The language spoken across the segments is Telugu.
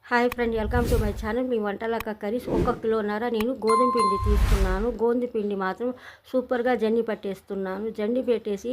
Hi friend, welcome to my channel. మీ వంటలక్క కర్రీస్. 1 కిలోన్నర నేను గోధుమ పిండి తీసుకున్నాను. గోధుమ పిండి మాత్రం సూపర్గా జండి పట్టేస్తున్నాను. జండి పెట్టేసి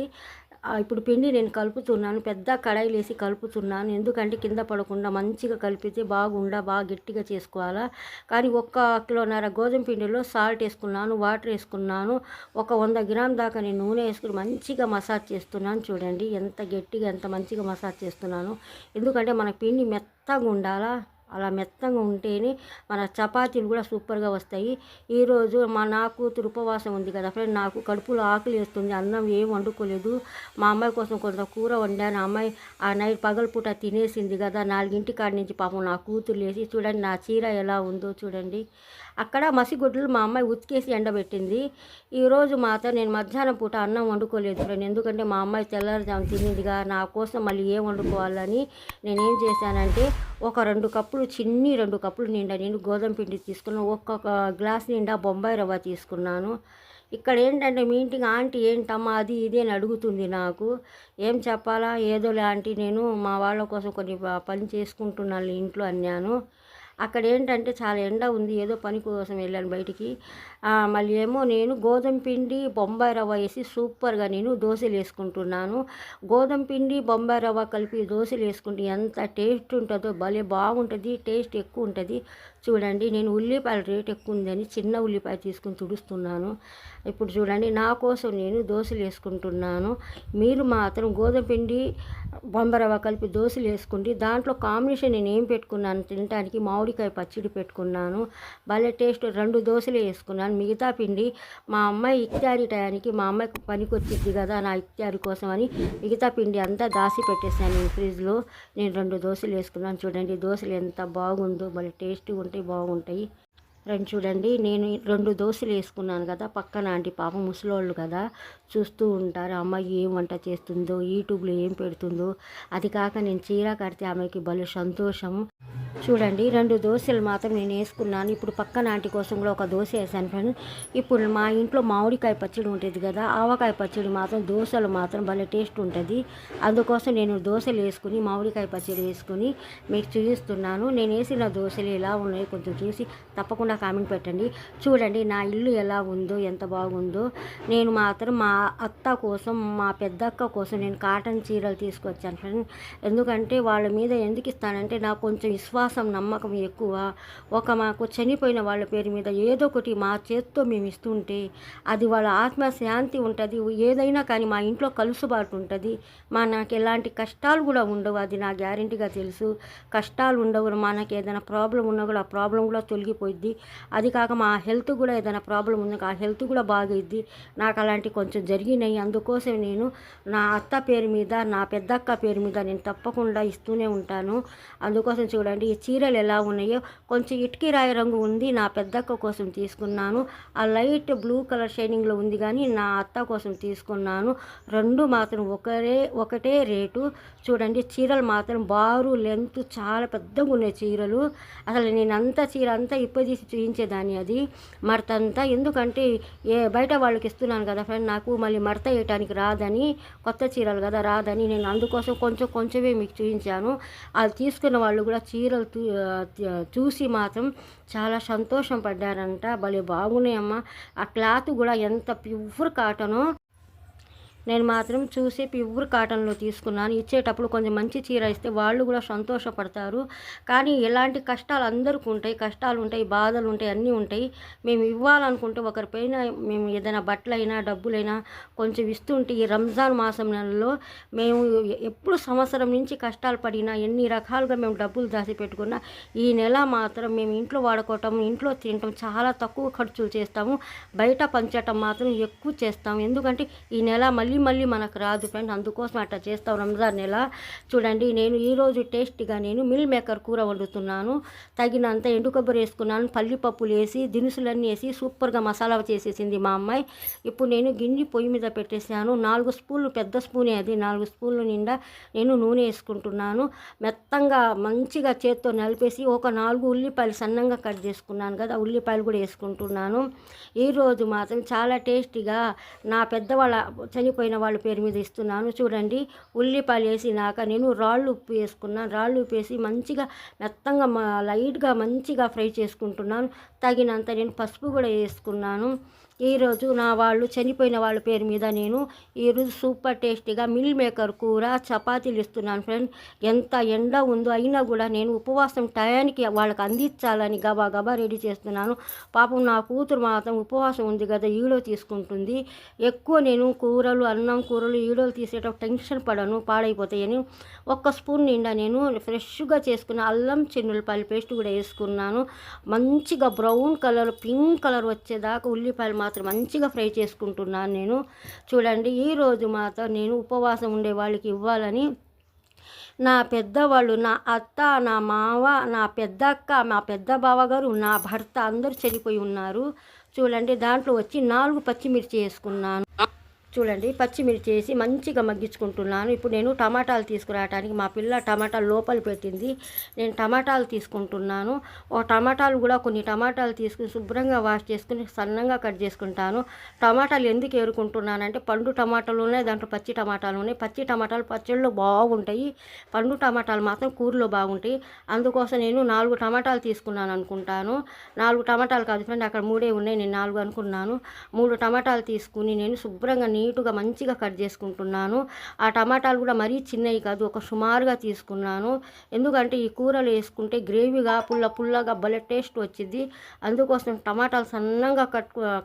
ఇప్పుడు పిండి నేను కలుపుతున్నాను. పెద్ద కడాయిలు వేసి కలుపుతున్నాను. ఎందుకంటే కింద పడకుండా మంచిగా కలిపితే బాగా గట్టిగా చేసుకోవాలా. కానీ 1 కిలోన్నర గోధుమ పిండిలో సాల్ట్ వేసుకున్నాను, వాటర్ వేసుకున్నాను. ఒక 100 గ్రాముల దాకా నేను నూనె వేసుకుని మంచిగా మసాజ్ చేస్తున్నాను. చూడండి ఎంత గట్టిగా ఎంత మంచిగా మసాజ్ చేస్తున్నాను. ఎందుకంటే మన పిండి మెత్తగా ఉండాలా. అలా మెత్తంగా ఉంటేనే మన చపాతీలు కూడా సూపర్గా వస్తాయి. ఈరోజు నా కూతురు ఉపవాసం ఉంది కదా ఫ్రెండ్, నాకు కడుపులో ఆకలి వేస్తుంది. అన్నం ఏం వండుకోలేదు. మా అమ్మాయి కోసం కొంత కూర వండాను. అమ్మాయి ఆ నైట్ పగలపూట తినేసింది కదా. 4 కాడి నుంచి పాపం నా కూతురు లేసి చూడండి నా చీర ఎలా ఉందో చూడండి. అక్కడ మసిగుడ్లు మా అమ్మాయి ఉతికేసి ఎండబెట్టింది. ఈరోజు మాత్రం నేను మధ్యాహ్నం పూట అన్నం వండుకోలేదు ఫ్రెండ్. ఎందుకంటే మా అమ్మాయి తెల్లారుజాము తినిందిగా, నా కోసం మళ్ళీ ఏం వండుకోవాలని నేనేం చేశానంటే ఒక 2 కప్పులు 2 కప్పులు నిండా నేను గోధుమ పిండి తీసుకున్నాను. ఒక్కొక్క గ్లాస్ నిండా బొంబాయి రవ్వ తీసుకున్నాను. ఇక్కడ ఏంటంటే మీ ఇంటికి ఆంటీ ఏంటమ్మా అది ఇది అని అడుగుతుంది. నాకు ఏం చెప్పాలా ఏదో లాంటి నేను మా వాళ్ళ కోసం కొన్ని పని చేసుకుంటున్నాను ఇంట్లో అన్నాను. అక్కడ ఏంటంటే చాలా ఎండ ఉంది, ఏదో పని కోసం వెళ్ళాను బయటికి. మళ్ళీ ఏమో నేను గోధుమ పిండి బొంబాయి రవ్వ వేసి సూపర్గా నేను దోశలు వేసుకుంటున్నాను. గోధుమ పిండి బొంబాయి రవ్వ కలిపి దోశలు వేసుకుంటే ఎంత టేస్ట్ ఉంటుందో, భలే బాగుంటుంది, టేస్ట్ ఎక్కువ ఉంటుంది. చూడండి నేను ఉల్లిపాయల రేట్ ఎక్కువ ఉందని చిన్న ఉల్లిపాయ తీసుకుని తుడుస్తున్నాను. ఇప్పుడు చూడండి నా కోసం నేను దోశలు వేసుకుంటున్నాను. మీరు మాత్రం గోధుమ పిండి బొంబాయి రవ్వ కలిపి దోశలు వేసుకుంటే దాంట్లో కాంబినేషన్ నేను ఏం పెట్టుకున్నాను తినడానికి, మామిడికాయ పచ్చడి పెట్టుకున్నాను. భలే టేస్ట్. 2 దోశలు వేసుకున్నాను. మిగతా పిండి మా అమ్మాయి ఇత్యారి టయానికి మా అమ్మాయికి పనికి వచ్చింది కదా నా ఇత్యారి కోసం అని మిగతా పిండి అంతా దాసి పెట్టేసాను నేను ఫ్రిడ్జ్లో. నేను 2 దోశలు వేసుకున్నాను. చూడండి దోశలు ఎంత బాగుందో, భలే టేస్ట్గా ఉంటాయి, బాగుంటాయి. చూడండి నేను 2 దోశలు వేసుకున్నాను కదా. పక్కన ఆంటీ పాపం ముసలోళ్ళు కదా చూస్తూ ఉంటారు, అమ్మాయి ఏం వంట చేస్తుందో, యూట్యూబ్లో ఏం పెడుతుందో. అది కాక నేను చీర కడితే ఆమెకి భలే సంతోషం. చూడండి 2 దోశలు మాత్రం నేను వేసుకున్నాను. ఇప్పుడు పక్కన ఆంటీ కోసం కూడా ఒక దోశ వేసాను ఫ్రెండ్. ఇప్పుడు మా ఇంట్లో మామిడికాయ పచ్చడి ఉంటుంది కదా, ఆవకాయ పచ్చడి మాత్రం దోశలు మాత్రం భలే టేస్ట్ ఉంటుంది. అందుకోసం నేను దోశలు వేసుకుని మామిడికాయ పచ్చడి వేసుకుని మీకు చూపిస్తున్నాను. నేను వేసిన దోశలు ఎలా ఉన్నాయో కొంచెం చూసి తప్పకుండా కామెంట్ పెట్టండి. చూడండి నా ఇల్లు ఎలా ఉందో, ఎంత బాగుందో. నేను మాత్రం మా అత్త కోసం మా పెద్దక్క కోసం నేను కాటన్ చీరలు తీసుకొచ్చాను ఫ్రెండ్. ఎందుకంటే వాళ్ళ మీద ఎందుకు ఇస్తానంటే నాకు కొంచెం విశ్వాసం నమ్మకం ఎక్కువ. మాకు చనిపోయిన వాళ్ళ పేరు మీద ఏదో ఒకటి మా చేతితో మేము ఇస్తుంటే అది వాళ్ళ ఆత్మ శాంతి ఉంటుంది. ఏదైనా కానీ మా ఇంట్లో కలుసుబాటు ఉంటుంది. నాకు ఎలాంటి కష్టాలు కూడా ఉండవు, అది నా గ్యారెంటీగా తెలుసు. కష్టాలు ఉండవు. మనకి ఏదైనా ప్రాబ్లం ఉన్నా కూడా ఆ ప్రాబ్లం కూడా తొలగిపోయిద్ది. అది కాక మా హెల్త్ కూడా ఏదైనా ప్రాబ్లం ఉంది, ఆ హెల్త్ కూడా బాగైద్ది. నాకు అలాంటి కొంచెం జరిగినాయి. అందుకోసం నేను నా అత్త పేరు మీద నా పెద్దక్క పేరు మీద నేను తప్పకుండా ఇస్తూనే ఉంటాను. అందుకోసం చూడండి ఈ చీరలు ఎలా ఉన్నాయో. కొంచెం ఇటుకి రాయి రంగు ఉంది, నా పెద్దక్క కోసం తీసుకున్నాను. ఆ లైట్ బ్లూ కలర్ షైనింగ్లో ఉంది కానీ నా అత్త కోసం తీసుకున్నాను. 2 మాత్రం ఒకటే రేటు. చూడండి చీరలు మాత్రం బారు లెంత్ చాలా పెద్దగా ఉన్నాయి చీరలు. అసలు నేను చీర అంతా ఇప్పదీసి చూయించేదాన్ని, అది మడత అంతా. ఎందుకంటే బయట వాళ్ళకి ఇస్తున్నాను కదా ఫ్రెండ్, నాకు మళ్ళీ మడత వేయటానికి రాదని, కొత్త చీరలు కదా రాదని నేను అందుకోసం కొంచెమే మీకు చూపించాను. అది తీసుకున్న వాళ్ళు కూడా చీరలు చూసి మాత్రం చాలా సంతోషం పడ్డారంట. భలే బాగున్నాయమ్మా. ఆ క్లాత్ కూడా ఎంత ప్యూర్ కాటనో. నేను మాత్రం చూసి ప్యూర్ కాటన్లో తీసుకున్నాను. ఇచ్చేటప్పుడు కొంచెం మంచి చీర ఇస్తే వాళ్ళు కూడా సంతోషపడతారు. కానీ ఎలాంటి కష్టాలు అందరికీ ఉంటాయి, కష్టాలు ఉంటాయి, బాధలు ఉంటాయి, అన్నీ ఉంటాయి. మేము ఇవ్వాలనుకుంటే ఒకరిపైన మేము ఏదైనా బట్టలైనా డబ్బులైనా కొంచెం ఇస్తుంటే ఈ రంజాన్ మాసం నెలలో మేము ఎప్పుడు సంవత్సరం నుంచి కష్టాలు పడినా ఎన్ని రకాలుగా మేము డబ్బులు దాచి పెట్టుకున్నా ఈ నెల మాత్రం మేము ఇంట్లో వాడుకోవటం, ఇంట్లో తినటం చాలా తక్కువ ఖర్చులు చేస్తాము. బయట పంచటం మాత్రం ఎక్కువ చేస్తాము. ఎందుకంటే ఈ నెల మళ్ళీ మనకు రాదు ఫ్రెండ్. అందుకోసం అట్లా చేస్తాం రంజాన్ నెల. చూడండి నేను ఈరోజు టేస్ట్గా నేను మిల్ మేకర్ కూర వండుతున్నాను. తగినంత ఎండు కొబ్బరి వేసుకున్నాను, పల్లిపప్పులు వేసి దినుసులన్నీ వేసి సూపర్గా మసాలా చేసేసింది మా అమ్మాయి. ఇప్పుడు నేను గిన్నె పొయ్యి మీద పెట్టేసాను. 4 స్పూన్లు, పెద్ద స్పూనే అది, 4 స్పూన్ల నిండా నేను నూనె వేసుకుంటున్నాను. మెత్తంగా మంచిగా చేత్తో నలిపేసి ఒక 4 ఉల్లిపాయలు సన్నంగా కట్ చేసుకున్నాను కదా, ఉల్లిపాయలు కూడా వేసుకుంటున్నాను. ఈరోజు మాత్రం చాలా టేస్టీగా నా పెద్దవాళ్ళ చనిపోయిన చనిపోయిన వాళ్ళ పేరు మీద ఇస్తున్నాను. చూడండి, ఉల్లిపాయలు వేసినాక నేను రాళ్ళు ఉప్పు వేసుకున్నాను. రాళ్ళు ఉప్పు వేసి మంచిగా మెత్తంగా లైట్గా మంచిగా ఫ్రై చేసుకుంటున్నాను. తగినంత నేను పసుపు కూడా వేసుకున్నాను. ఈరోజు నా వాళ్ళు చనిపోయిన వాళ్ళ పేరు మీద నేను ఈరోజు సూపర్ టేస్టీగా మిల్ మేకర్ కూర చపాతీలు ఇస్తున్నాను ఫ్రెండ్. ఎంత ఎండ ఉందో అయినా కూడా నేను ఉపవాసం టయానికి వాళ్ళకి అందించాలని గబా గబా రెడీ చేస్తున్నాను. పాపం నా కూతురు మాత్రం ఉపవాసం ఉంది కదా, ఈడో తీసుకుంటుంది. ఎక్కువ నేను కూరలు అన్నం కూరలు ఈడోలు తీసేటప్పుడు టెన్షన్ పడను, పాడైపోతాయని. ఒక్క స్పూన్ నిండా నేను ఫ్రెష్గా చేసుకున్న అల్లం చిన్నులపాయల పేస్ట్ కూడా వేసుకున్నాను. మంచిగా బ్రౌన్ కలర్ పింక్ కలర్ వచ్చేదాకా ఉల్లిపాయలు మాత్రం మంచిగా ఫ్రై చేసుకుంటున్నాను నేను. చూడండి, ఈరోజు మాత్రం నేను ఉపవాసం ఉండే వాళ్ళకి ఇవ్వాలని నా పెద్దవాళ్ళు, నా అత్త, నా మావ, నా పెద్దక్క, మా పెద్ద బావగారు, నా భర్త అందరూ చనిపోయి ఉన్నారు. చూడండి, దాంట్లో వచ్చి 4 పచ్చిమిర్చి వేసుకున్నాను. చూడండి, పచ్చిమిర్చి వేసి మంచిగా మగ్గించుకుంటున్నాను. ఇప్పుడు నేను టమాటాలు తీసుకురావడానికి మా పిల్ల టమాటాలు లోపల పెట్టింది. నేను టమాటాలు తీసుకుంటున్నాను. టమాటాలు కూడా కొన్ని టమాటాలు తీసుకుని శుభ్రంగా వాష్ చేసుకుని సన్నంగా కట్ చేసుకుంటాను. టమాటాలు ఎందుకు ఏరుకుంటున్నానంటే పండు టమాటాలు ఉన్నాయి, దాంట్లో పచ్చి టమాటాలు ఉన్నాయి. పచ్చి టమాటాలు పచ్చళ్ళలో బాగుంటాయి, పండు టమాటాలు మాత్రం కూరలో బాగుంటాయి. అందుకోసం నేను 4 టమాటాలు తీసుకున్నాను అనుకుంటాను. 4 టమాటాలు కాదు ఫ్రెండ్, అక్కడ 3 ఉన్నాయి, నేను 4 అనుకున్నాను. 3 టమాటాలు తీసుకుని నేను శుభ్రంగా నీటుగా మంచిగా కట్ చేసుకుంటున్నాను. ఆ టమాటాలు కూడా మరీ చిన్నవి కాదు, ఒక సుమారుగా తీసుకున్నాను. ఎందుకంటే ఈ కూరలు వేసుకుంటే గ్రేవీగా పుల్లగా భలే టేస్ట్ వచ్చింది. అందుకోసం టమాటాలు సన్నంగా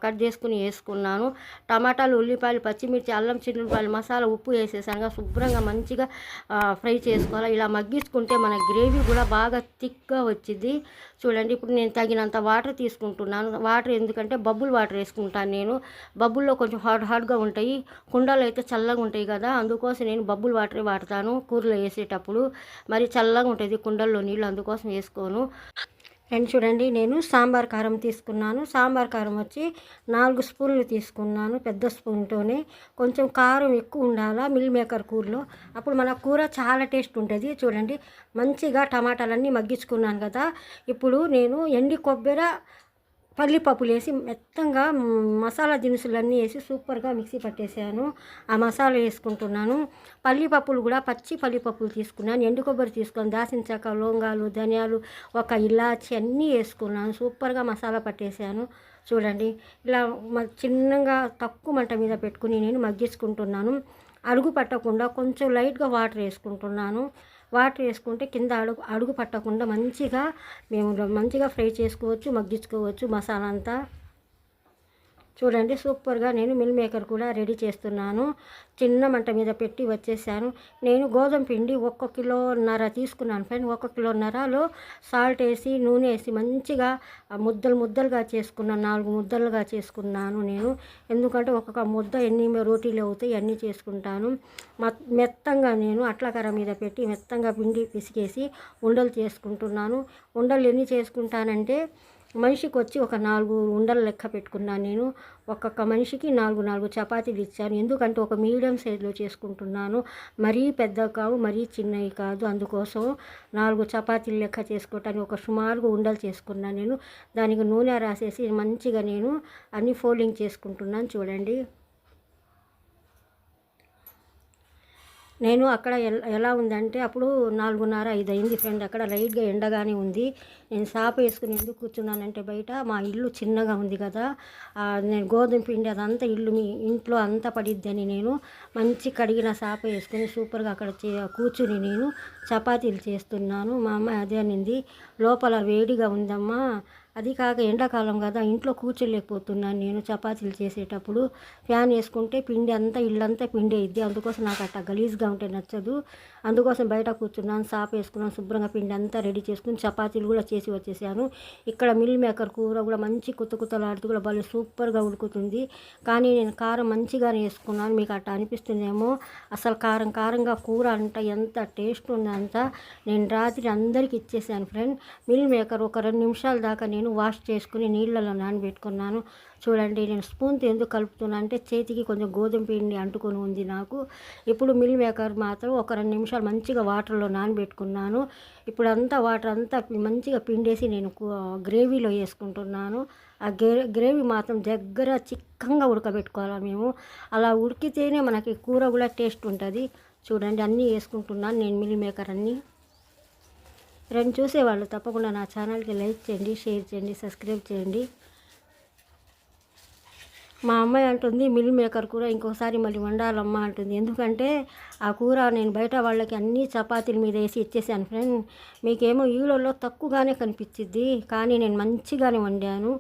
కట్ చేసుకుని వేసుకున్నాను. టమాటాలు, ఉల్లిపాయలు, పచ్చిమిర్చి, అల్లం చిన్నులపాయలు, మసాలా, ఉప్పు వేసేసాను. శుభ్రంగా మంచిగా ఫ్రై చేసుకోవాలి. ఇలా మగ్గించుకుంటే మన గ్రేవీ కూడా బాగా థిక్గా వచ్చింది. చూడండి, ఇప్పుడు నేను తగినంత వాటర్ తీసుకుంటున్నాను. వాటర్ ఎందుకంటే బబుల్ వాటర్ వేసుకుంటాను నేను. బబుల్లో కొంచెం హార్డ్గా ఉంటాయి, కుండలు అయితే చల్లగా ఉంటాయి కదా, అందుకోసం నేను బబుల్ వాటరే వాడతాను కూరలో వేసేటప్పుడు. మరి చల్లగా ఉంటుంది కుండల్లో నీళ్ళు, అందుకోసం వేసుకోను. అండ్ చూడండి, నేను సాంబార్ కారం తీసుకున్నాను. సాంబార్ కారం వచ్చి 4 స్పూన్లు తీసుకున్నాను, పెద్ద స్పూన్తోనే. కొంచెం కారం ఎక్కువ ఉండాలా మిల్ మేకర్ కూరలో, అప్పుడు మన కూర చాలా టేస్ట్ ఉంటుంది. చూడండి, మంచిగా టమాటాలన్నీ మగ్గించుకున్నాను కదా. ఇప్పుడు నేను ఎండి కొబ్బరి, పల్లిపప్పులు వేసి మెత్తంగా మసాలా దినుసులన్నీ వేసి సూపర్గా మిక్సీ పట్టేసాను. ఆ మసాలా వేసుకుంటున్నాను. పల్లిపప్పులు కూడా పచ్చి పల్లిపప్పులు తీసుకున్నాను. ఎండు కొబ్బరి తీసుకొని దాల్చిన చెక్క, లవంగాలు, ధనియాలు, ఒక ఇలాచి అన్నీ వేసుకున్నాను. సూపర్గా మసాలా పట్టేసాను. చూడండి, ఇలా చిన్నగా తక్కువ మంట మీద పెట్టుకుని నేను మగ్గించుకుంటున్నాను. అడుగు పట్టకుండా కొంచెం లైట్గా వాటర్ వేసుకుంటున్నాను. వాటర్ వేసుకుంటే కింద అడుగు పట్టకుండా మంచిగా ఫ్రై చేసుకోవచ్చు, మగ్గించుకోవచ్చు మసాలా అంతా. చూడండి, సూపర్గా నేను మిల్ మేకర్ కూడా రెడీ చేస్తున్నాను. చిన్న మంట మీద పెట్టి వచ్చేసాను. నేను గోధుమ పిండి 1 కిలోన్నర తీసుకున్నాను ఫ్రెండ్. 1 కిలోన్నరలో సాల్ట్ వేసి నూనె వేసి మంచిగా ముద్దలుగా చేసుకున్నాను. 4 ముద్దలుగా చేసుకున్నాను నేను. ఎందుకంటే ఒక్కొక్క ముద్ద ఎన్ని రోటీలు అవుతాయి అన్నీ చేసుకుంటాను. మెత్తంగా నేను అట్లకర మీద పెట్టి మెత్తంగా పిండి పిసికేసి ఉండలు చేసుకుంటున్నాను. ఉండలు ఎన్ని చేసుకుంటానంటే మనిషికి వచ్చి ఒక 4 ఉండలు లెక్క పెట్టుకున్నాను నేను. ఒక్కొక్క మనిషికి 4 చపాతీలు ఇచ్చాను. ఎందుకంటే ఒక మీడియం సైజులో చేసుకుంటున్నాను, మరీ పెద్దవి కావు, మరీ చిన్నవి కాదు. అందుకోసం 4 చపాతీలు లెక్క చేసుకోవటానికి ఒక సుమారుగా ఉండలు చేసుకున్నాను నేను. దానికి నూనె రాసేసి మంచిగా నేను అన్ని ఫోల్డింగ్ చేసుకుంటున్నాను. చూడండి, నేను అక్కడ ఎలా ఉందంటే అప్పుడు 4:30, 5 అయింది ఫ్రెండ్. అక్కడ లైట్గా ఎండగానే ఉంది. నేను సాప వేసుకుని ఎందుకు కూర్చున్నానంటే బయట మా ఇల్లు చిన్నగా ఉంది కదా, నేను గోధుమ పిండి అదంతా మీ ఇంట్లో అంతా పడిద్దని నేను మంచి కడిగిన సాప వేసుకుని సూపర్గా అక్కడ కూర్చుని నేను చపాతీలు చేస్తున్నాను. మా అమ్మాయి అదే అనింది, లోపల వేడిగా ఉందమ్మా, అది కాక ఎండాకాలం కదా ఇంట్లో కూర్చోలేకపోతున్నాను నేను చపాతీలు చేసేటప్పుడు. ఫ్యాన్ వేసుకుంటే పిండి అంతా ఇల్లంతా పిండి అయింది, అందుకోసం నాకు అట్లా గలీజ్గా ఉంటే నచ్చదు. అందుకోసం బయట కూర్చున్నాను, సాప వేసుకున్నాను, శుభ్రంగా పిండి అంతా రెడీ చేసుకుని చపాతీలు కూడా చేసి వచ్చేసాను. ఇక్కడ మిల్ మేకర్ కూర కూడా మంచి కుత్తలాడుతూ కూడా భలే సూపర్గా ఉడుకుతుంది. కానీ నేను కారం మంచిగానే వేసుకున్నాను. మీకు అట్లా అనిపిస్తుందేమో, అసలు కారంగా కూర అంట ఎంత టేస్ట్ ఉందంతా. నేను రాత్రి అందరికీ ఇచ్చేసాను ఫ్రెండ్. మిల్ మేకర్ ఒక 2 నిమిషాల దాకా నేను నేను వాష్ చేసుకుని నీళ్ళలో నానబెట్టుకున్నాను. చూడండి నేను స్పూన్తో ఎందుకు కలుపుతున్నా అంటే చేతికి కొంచెం గోధుమ పిండి అంటుకొని ఉంది నాకు. ఇప్పుడు మిల్ మేకర్ మాత్రం ఒక 2 నిమిషాలు మంచిగా వాటర్లో నానబెట్టుకున్నాను. ఇప్పుడు అంతా వాటర్ అంతా మంచిగా పిండేసి నేను గ్రేవీలో వేసుకుంటున్నాను. ఆ గ్రేవీ మాత్రం దగ్గర చిక్కగా ఉడకబెట్టుకోవాలి మేము. అలా ఉడికితేనే మనకి కూర కూడా టేస్ట్ ఉంటుంది. చూడండి అన్నీ వేసుకుంటున్నాను నేను మిల్ మేకర్ అన్నీ. చూసేవాళ్ళు తప్పకుండా నా ఛానల్కి లైక్ చేయండి, షేర్ చేయండి, సబ్స్క్రైబ్ చేయండి. మా అమ్మాయి అంటుంది మిల్ మేకర్ కూర ఇంకోసారి మళ్ళీ వండాలమ్మా అంటుంది. ఎందుకంటే ఆ కూర నేను బయట వాళ్ళకి అన్ని చపాతీల మీద వేసి ఇచ్చేసాను ఫ్రెండ్. మీకేమో వీడియోలో తక్కువగానే కనిపించిద్ది, కానీ నేను మంచిగానే వండాను.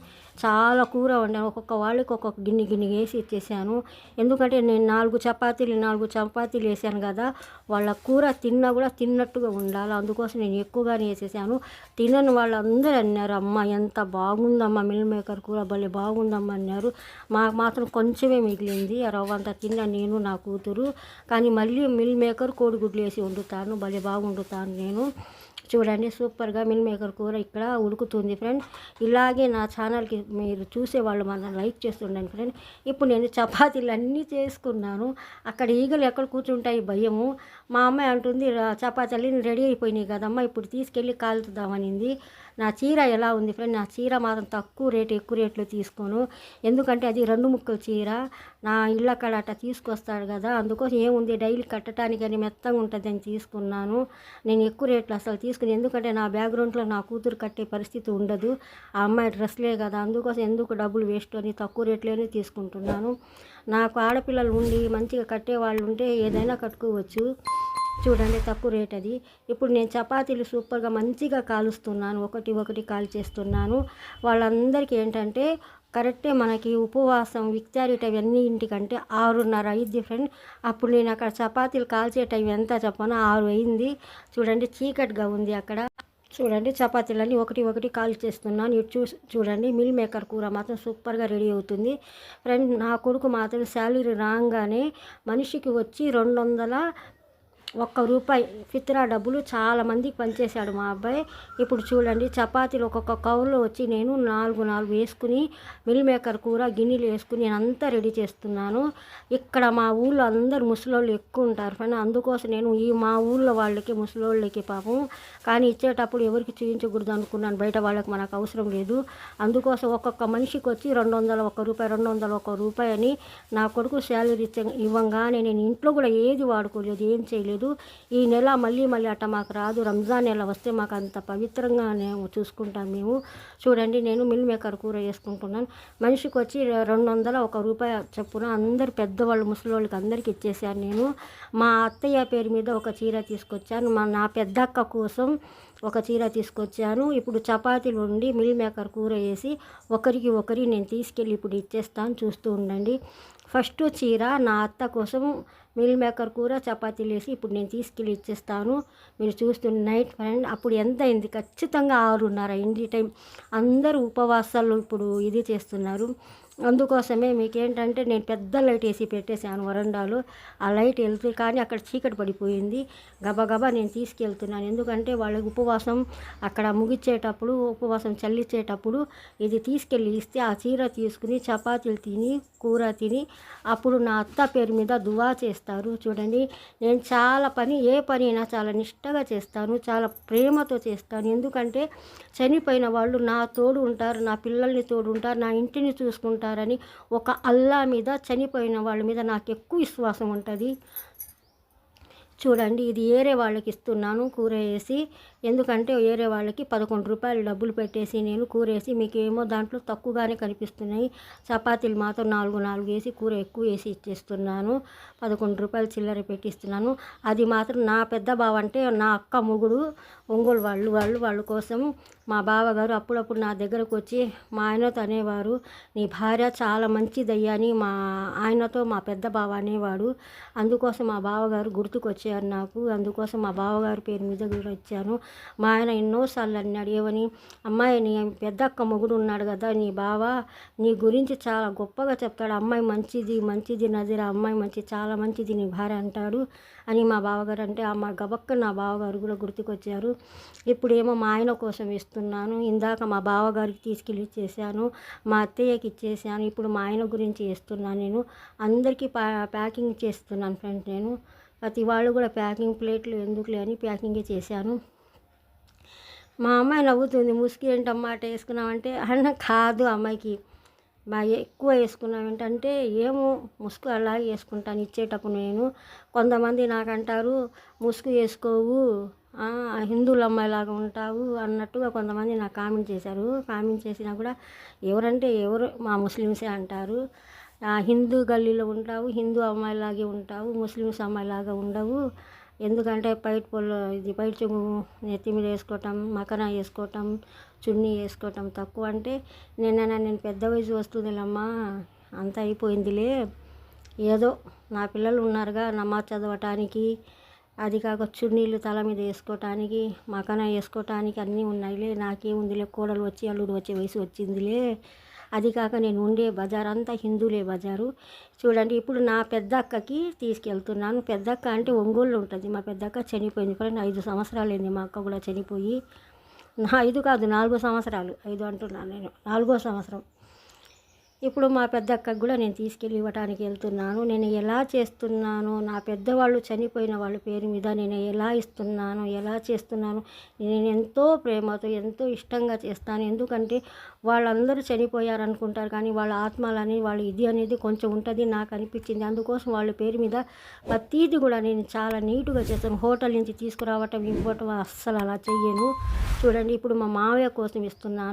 చాలా కూర వండాను. ఒక్కొక్క వాళ్ళకి ఒక్కొక్క గిన్నె వేసి ఇచ్చేసాను. ఎందుకంటే నేను 4 చపాతీలు వేసాను కదా, వాళ్ళ కూర తిన్నా కూడా తిన్నట్టుగా ఉండాలి. అందుకోసం నేను ఎక్కువగానే వేసేసాను. తినని వాళ్ళందరూ అన్నారు, అమ్మ ఎంత బాగుందమ్మా మిల్ మేకర్ కూర, భలే బాగుందమ్మా అన్నారు. మాకు మాత్రం కొంచెమే మిగిలింది. ఆ రవ్వంతా తిన్నా నేను నా కూతురు. కానీ మళ్ళీ మిల్ మేకర్ కోడిగుడ్లు వేసి వండుతాను, భలే బాగా వండుతాను నేను. చూడండి సూపర్గా మిల్ మేకర్ కూర ఇక్కడ ఉడుకుతుంది ఫ్రెండ్. ఇలాగే నా ఛానల్కి మీరు చూసేవాళ్ళు మనం లైక్ చేస్తుండండి ఫ్రెండ్. ఇప్పుడు నేను చపాతీలు అన్నీ చేసుకున్నాను. అక్కడ ఈగలు ఎక్కడ కూర్చుంటాయి భయము. మా అమ్మాయి అంటుంది చపాతీలు రెడీ అయిపోయినాయి కదమ్మా, ఇప్పుడు తీసుకెళ్ళి కాల్చుదామనింది. నా చీర ఎలా ఉంది ఫ్రెండ్, నా చీర మాత్రం తక్కువ రేటు ఎక్కువ రేట్లో తీసుకోను. ఎందుకంటే అది 2 ముక్కల చీర. నా ఇళ్ళ అక్కడ అట్లా తీసుకొస్తాడు కదా, అందుకోసం ఏముంది డైలీ కట్టడానికి అని మెత్తగా ఉంటుందని తీసుకున్నాను. నేను ఎక్కువ రేట్లు అసలు తీసుకుని, ఎందుకంటే నా బ్యాక్గ్రౌండ్లో నా కూతురు కట్టే పరిస్థితి ఉండదు. ఆ అమ్మాయి డ్రెస్లే కదా, అందుకోసం ఎందుకు డబ్బులు వేస్ట్ అని తక్కువ రేట్లోనే తీసుకుంటున్నాను. నాకు ఆడపిల్లలు ఉండి మంచిగా కట్టేవాళ్ళు ఉంటే ఏదైనా కట్టుకోవచ్చు. చూడండి తక్కువ రేట్ అది. ఇప్పుడు నేను చపాతీలు సూపర్గా మంచిగా కాలుస్తున్నాను, ఒకటి కాల్చేస్తున్నాను. వాళ్ళందరికీ ఏంటంటే కరెక్టే మనకి ఉపవాసం విక్తారీ టైం ఇంటికంటే 6:30 అయింది ఫ్రెండ్. అప్పుడు నేను అక్కడ చపాతీలు కాల్చే టైం ఎంత చెప్పను, 6 అయింది. చూడండి చీకటిగా ఉంది అక్కడ. చూడండి చపాతీలన్నీ ఒకటి కాల్ చేస్తున్నాను. ఇటు చూడండి మిల్ మేకర్ కూర మాత్రం సూపర్గా రెడీ అవుతుంది ఫ్రెండ్. నా కొడుకు మాత్రం శాలరీ రాగానే మనిషికి వచ్చి 201 రూపాయి ఫిత్రా డబ్బులు చాలా మందికి పనిచేశాడు మా అబ్బాయి. ఇప్పుడు చూడండి చపాతీలు ఒక్కొక్క కవర్లో వచ్చి నేను 4 వేసుకుని మిల్ మేకర్ కూర గిన్నెలు వేసుకుని నేను అంతా రెడీ చేస్తున్నాను. ఇక్కడ మా ఊళ్ళో అందరు ముసలోళ్ళు ఎక్కువ ఉంటారు ఫ్రెండ్. అందుకోసం నేను మా ఊళ్ళో వాళ్ళకి ముసలోళ్ళకి పాపం కానీ ఇచ్చేటప్పుడు ఎవరికి చూపించకూడదు అనుకున్నాను, బయట వాళ్ళకి మనకు అవసరం లేదు. అందుకోసం ఒక్కొక్క మనిషికి వచ్చి 201 రూపాయి అని నా కొడుకు శాలరీ ఇవ్వంగానే నేను ఇంట్లో కూడా ఏది వాడుకోలేదు, ఏం చేయలేదు. ఈ నెల మళ్ళీ అట్ట మాకు రాదు. రంజాన్ నెల వస్తే మాకు అంత పవిత్రంగా చూసుకుంటాం మేము. చూడండి నేను మిల్ మేకర్ కూర వేసుకుంటున్నాను. మనిషికి వచ్చి 201 రూపాయి చొప్పున అందరు పెద్దవాళ్ళు ముసలివాళ్ళకి అందరికి ఇచ్చేసాను నేను. మా అత్తయ్య పేరు మీద ఒక చీర తీసుకొచ్చాను, నా పెద్దక్క కోసం ఒక చీర తీసుకొచ్చాను. ఇప్పుడు చపాతీలు ఉండి మిల్ మేకర్ కూర వేసి ఒకరికి నేను తీసుకెళ్ళి ఇప్పుడు ఇచ్చేస్తాను, చూస్తూ ఉండండి. ఫస్ట్ చీర నా అత్త కోసం మిల్ మేకర్ కూర చపాతీలు వేసి ఇప్పుడు నేను తీసుకెళ్ళి ఇచ్చేస్తాను. మీరు చూస్తున్న నైట్ ఫ్రెండ్ అప్పుడు ఎంత అయింది, ఖచ్చితంగా 6:30 అయింది టైం. అందరూ ఉపవాసాలు ఇప్పుడు ఇది చేస్తున్నారు. అందుకోసమే మీకేంటంటే నేను పెద్ద లైట్ వేసి పెట్టేశాను వరండాలో. ఆ లైట్ వెళ్తుంది కానీ అక్కడ చీకటి పడిపోయింది. గబగబా నేను తీసుకెళ్తున్నాను, ఎందుకంటే వాళ్ళకి ఉపవాసం అక్కడ ముగిచ్చేటప్పుడు ఉపవాసం చల్లించేటప్పుడు ఇది తీసుకెళ్ళి ఇస్తే ఆ చీర తీసుకుని చపాతీలు తిని కూర తిని అప్పుడు నా అత్త పేరు మీద దువా చేస్తారు. చూడండి నేను ఏ పని అయినా చాలా నిష్టగా చేస్తాను, చాలా ప్రేమతో చేస్తాను. ఎందుకంటే చనిపోయిన వాళ్ళు నా తోడు ఉంటారు, నా పిల్లల్ని తోడు ఉంటారు, నా ఇంటిని చూసుకుంటారని ఒక అల్లా మీద చనిపోయిన వాళ్ళ మీద నాకు ఎక్కువ విశ్వాసం ఉంటుంది. చూడండి ఇది ఏరే వాళ్ళకి ఇస్తున్నాను కూర వేసి, ఎందుకంటే ఏరే వాళ్ళకి 11 రూపాయలు డబ్బులు పెట్టేసి నేను కూర వేసి, మీకు ఏమో దాంట్లో తక్కువగానే కనిపిస్తున్నాయి. చపాతీలు మాత్రం 4 వేసి కూర ఎక్కువ వేసి ఇచ్చేస్తున్నాను. 11 రూపాయలు చిల్లర పెట్టిస్తున్నాను. అది మాత్రం నా పెద్ద బావ అంటే నా అక్క మొగుడు ఒంగోలు వాళ్ళ కోసం మా బావగారు అప్పుడప్పుడు నా దగ్గరకు వచ్చి మా ఆయనతో అనేవారు, నీ భార్య చాలా మంచిదయ్యా అని మా ఆయనతో మా పెద్ద బావ అనేవాడు. అందుకోసం మా బావగారు గుర్తుకొచ్చారు నాకు, అందుకోసం మా బావగారి పేరు మీద కూడా ఇచ్చాను. మా ఆయన ఎన్నోసార్లు అన్నాడు ఏమని, అమ్మాయి నీ పెద్దక్క మొగుడు ఉన్నాడు కదా నీ బావ, నీ గురించి చాలా గొప్పగా చెప్తాడు, అమ్మాయి మంచిది నజీరా, అమ్మాయి చాలా మంచిది నీ భార్య అంటాడు అని మా బావగారు అంటే మా గబక్క నా బావగారు కూడా గుర్తుకొచ్చారు. ఇప్పుడేమో మా ఆయన కోసం ఇస్తున్నాను, ఇందాక మా బావగారికి తీసుకెళ్ళి ఇచ్చేసాను, మా అత్తయ్యకి ఇచ్చేసాను, ఇప్పుడు మా ఆయన గురించి ఇస్తున్నాను. నేను అందరికీ ప్యాకింగ్ చేస్తున్నాను ఫ్రెండ్స్. నేను ప్రతి వాళ్ళు కూడా ప్యాకింగ్ ప్లేట్లు ఎందుకులే అని ప్యాకింగే చేశాను. మా అమ్మాయి నవ్వుతుంది, ముసుగు ఏంటమ్మా అట్ట వేసుకున్నామంటే, అన్న కాదు అమ్మాయికి బాగా ఎక్కువ వేసుకున్నాం ఏంటంటే, ఏమో ముసుగు అలాగే వేసుకుంటాను ఇచ్చేటప్పుడు నేను. కొంతమంది నాకంటారు ముసుగు వేసుకోవు, హిందువుల అమ్మాయిలాగా ఉంటావు అన్నట్టుగా కొంతమంది నాకు కామెంట్ చేశారు. కామెంట్ చేసినా కూడా ఎవరంటే ఎవరు, మా ముస్లిమ్సే అంటారు. హిందూ గల్లీలో ఉంటావు, హిందూ అమ్మాయిలాగే ఉంటావు, ముస్లిమ్స్ అమ్మాయిలాగా ఉండవు, ఎందుకంటే పైట చెంగు నెత్తి మీద వేసుకోవటం, మకనా వేసుకోవటం, చున్నీ వేసుకోవటం తక్కువ అంటే, నేను పెద్ద వయసు వస్తుందిలేమ్మా, అంతా అయిపోయిందిలే, ఏదో నా పిల్లలు ఉన్నారుగా నమాజ్ చదవటానికి, అది కాక చున్నీలు తల మీద వేసుకోవటానికి, మకనా వేసుకోవటానికి అన్నీ ఉన్నాయిలే, నాకేముందిలే, కోడలు వచ్చి అల్లుడు వచ్చే వయసు వచ్చిందిలే, అది కాక నేను ఉండే బజార్ అంతా హిందూలే బజారు. చూడండి ఇప్పుడు నా పెద్దక్కకి తీసుకెళ్తున్నాను. పెద్దక్క అంటే ఒంగోలు ఉంటుంది. మా పెద్దక్క చనిపోయింది కూడా 5 సంవత్సరాలు అయింది మా అక్క కూడా చనిపోయి. 5 కాదు 4 సంవత్సరాలు, 5 అంటున్నాను నేను, 4వ సంవత్సరం. ఇప్పుడు మా పెద్దక్కకు కూడా నేను తీసుకెళ్ళి ఇవ్వడానికి వెళ్తున్నాను. నేను ఎలా చేస్తున్నాను, నా పెద్దవాళ్ళు చనిపోయిన వాళ్ళ పేరు మీద నేను ఎలా ఇస్తున్నాను, ఎలా చేస్తున్నాను, నేను ఎంతో ప్రేమతో ఎంతో ఇష్టంగా చేస్తాను. ఎందుకంటే వాళ్ళందరూ చనిపోయారు అనుకుంటారు, కానీ వాళ్ళ ఆత్మలని వాళ్ళ ఇది అనేది కొంచెం ఉంటుంది నాకు అనిపించింది. అందుకోసం వాళ్ళ పేరు మీద ప్రతీది కూడా నేను చాలా నీట్గా చేస్తాను. హోటల్ నుంచి తీసుకురావటం ఇవ్వటం అస్సలు అలా చెయ్యను. చూడండి ఇప్పుడు మా మావయ్య కోసం ఇస్తున్నాను.